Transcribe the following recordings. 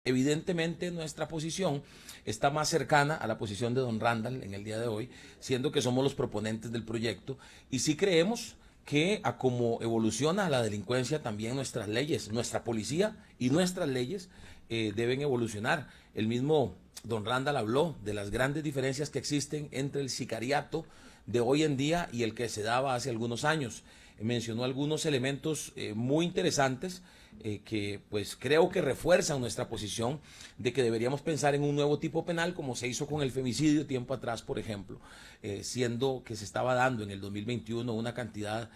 Evidentemente nuestra posición está más cercana a la posición de don Randall en el día de hoy, siendo que somos los proponentes del proyecto, y sí creemos que a como evoluciona la delincuencia, también nuestras leyes, nuestra policía y nuestras leyes deben evolucionar. El mismo don Randall habló de las grandes diferencias que existen entre el sicariato de hoy en día y el que se daba hace algunos años. Mencionó algunos elementos muy interesantes que pues creo que refuerzan nuestra posición de que deberíamos pensar en un nuevo tipo penal, como se hizo con el femicidio tiempo atrás, por ejemplo, siendo que se estaba dando en el 2021 una cantidad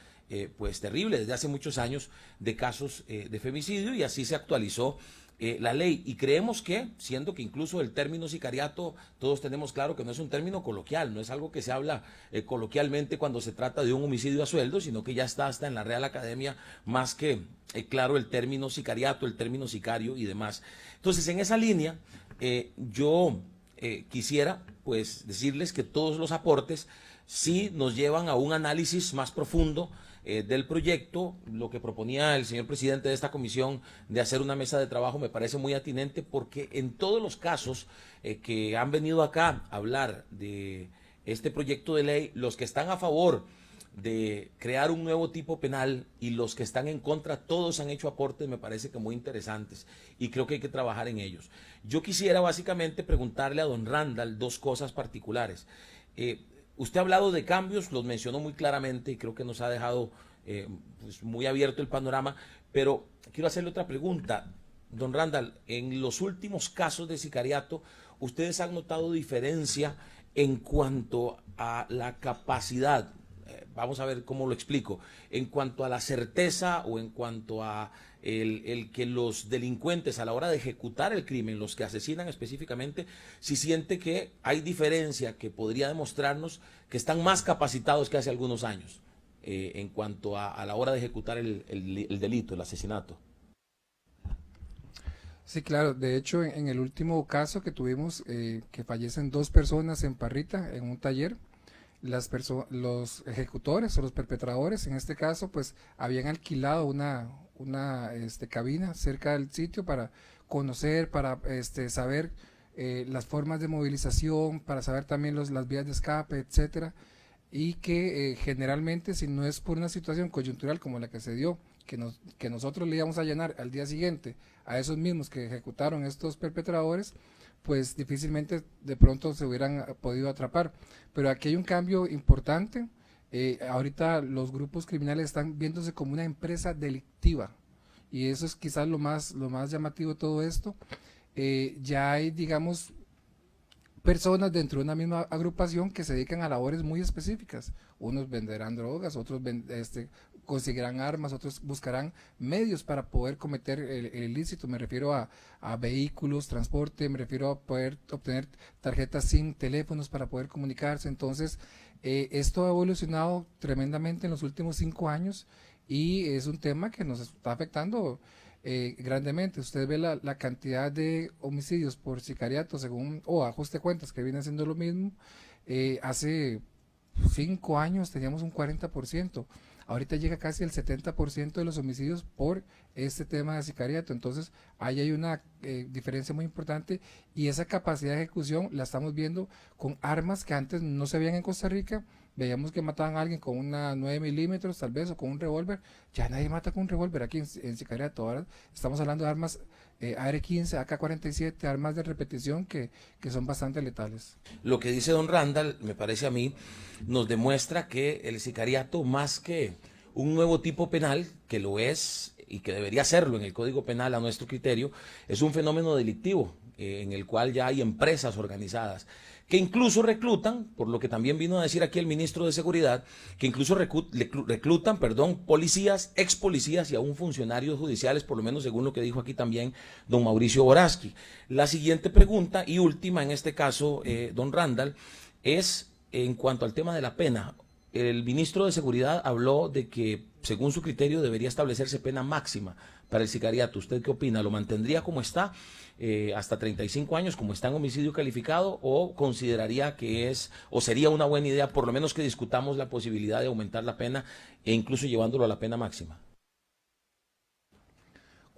pues terrible desde hace muchos años de casos de femicidio, y así se actualizó la ley. Y creemos que, siendo que incluso el término sicariato, todos tenemos claro que no es un término coloquial, no es algo que se habla coloquialmente cuando se trata de un homicidio a sueldo, sino que ya está hasta en la Real Academia más que claro el término sicariato, el término sicario y demás. Entonces, en esa línea, yo quisiera pues decirles que todos los aportes sí nos llevan a un análisis más profundo del proyecto. Lo que proponía el señor presidente de esta comisión de hacer una mesa de trabajo me parece muy atinente, porque en todos los casos que han venido acá a hablar de este proyecto de ley, los que están a favor de crear un nuevo tipo penal y los que están en contra, todos han hecho aportes, me parece que muy interesantes, y creo que hay que trabajar en ellos. Yo quisiera básicamente preguntarle a don Randall dos cosas particulares. Usted ha hablado de cambios, los mencionó muy claramente y creo que nos ha dejado pues muy abierto el panorama, pero quiero hacerle otra pregunta. Don Randall, en los últimos casos de sicariato, ¿ustedes han notado diferencia en cuanto a la capacidad? Vamos a ver cómo lo explico. En cuanto a la certeza o en cuanto a el que los delincuentes a la hora de ejecutar el crimen, los que asesinan específicamente, si siente que hay diferencia que podría demostrarnos que están más capacitados que hace algunos años en cuanto a la hora de ejecutar el delito, el asesinato. Sí, claro. De hecho, en el último caso que tuvimos, que fallecen dos personas en Parrita, en un taller, los ejecutores o los perpetradores, en este caso, pues habían alquilado una cabina cerca del sitio para conocer, para saber las formas de movilización, para saber también las vías de escape, etcétera, y que generalmente, si no es por una situación coyuntural como la que se dio, que nosotros le íbamos a llenar al día siguiente a esos mismos que ejecutaron estos perpetradores, pues difícilmente de pronto se hubieran podido atrapar. Pero aquí hay un cambio importante. Ahorita los grupos criminales están viéndose como una empresa delictiva, y eso es quizás lo más llamativo de todo esto. Ya hay, digamos, personas dentro de una misma agrupación que se dedican a labores muy específicas. Unos venderán drogas, otros conseguirán armas, otros buscarán medios para poder cometer el ilícito. Me refiero a vehículos, transporte, me refiero a poder obtener tarjetas SIM, teléfonos para poder comunicarse. Entonces, esto ha evolucionado tremendamente en los últimos 5 años, y es un tema que nos está afectando grandemente. Usted ve la cantidad de homicidios por sicariato según o ajuste de cuentas, que viene siendo lo mismo. Hace 5 años teníamos un 40%, ahorita llega casi el 70% de los homicidios por este tema de sicariato. Entonces ahí hay una diferencia muy importante, y esa capacidad de ejecución la estamos viendo con armas que antes no se veían en Costa Rica. Veíamos que mataban a alguien con una 9 milímetros tal vez, o con un revólver. Ya nadie mata con un revólver aquí en sicariato. Ahora estamos hablando de armas AR-15, AK-47, armas de repetición que son bastante letales. Lo que dice don Randall, me parece a mí, nos demuestra que el sicariato, más que un nuevo tipo penal, que lo es y que debería serlo en el Código Penal a nuestro criterio, es un fenómeno delictivo en el cual ya hay empresas organizadas que incluso reclutan, por lo que también vino a decir aquí el ministro de Seguridad, que incluso reclutan, policías, ex policías y aún funcionarios judiciales, por lo menos según lo que dijo aquí también don Mauricio Boraski. La siguiente pregunta y última en este caso, don Randall, es en cuanto al tema de la pena. El ministro de Seguridad habló de que, según su criterio, debería establecerse pena máxima para el sicariato. ¿Usted qué opina? ¿Lo mantendría como está, hasta 35 años, como está en homicidio calificado, o consideraría que es, o sería una buena idea, por lo menos que discutamos la posibilidad de aumentar la pena e incluso llevándolo a la pena máxima?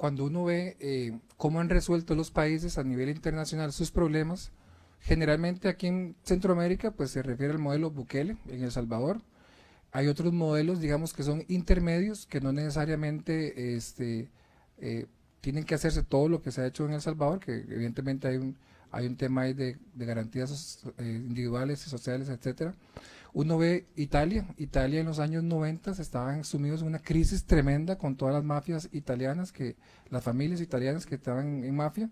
cuando uno ve cómo han resuelto los países a nivel internacional sus problemas, generalmente aquí en Centroamérica pues se refiere al modelo Bukele en El Salvador. Hay otros modelos, digamos, que son intermedios, que no necesariamente tienen que hacerse todo lo que se ha hecho en El Salvador, que evidentemente hay un tema ahí de garantías individuales y sociales, etcétera. Uno ve Italia en los años 90 estaban sumidos en una crisis tremenda con todas las mafias italianas, las familias italianas que estaban en mafia,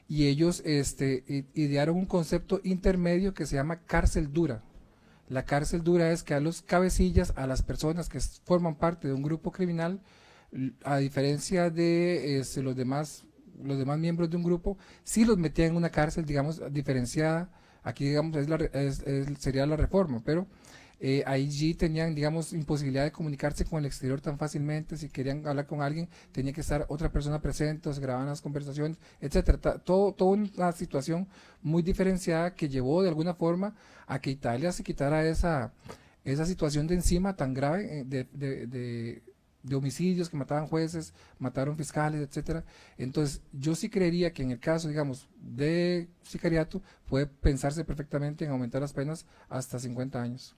y ellos idearon un concepto intermedio que se llama cárcel dura. La cárcel dura es que a los cabecillas, a las personas que forman parte de un grupo criminal, a diferencia de los demás miembros de un grupo, sí los metían en una cárcel, digamos, diferenciada. Aquí, digamos, sería la reforma, pero allí tenían, digamos, imposibilidad de comunicarse con el exterior tan fácilmente. Si querían hablar con alguien, tenía que estar otra persona presente, o se grababan las conversaciones, etcétera. Todo una situación muy diferenciada que llevó de alguna forma a que Italia se quitara esa situación de encima tan grave de homicidios, que mataban jueces, mataron fiscales, etcétera. Entonces, yo sí creería que en el caso, digamos, de sicariato, puede pensarse perfectamente en aumentar las penas hasta 50 años.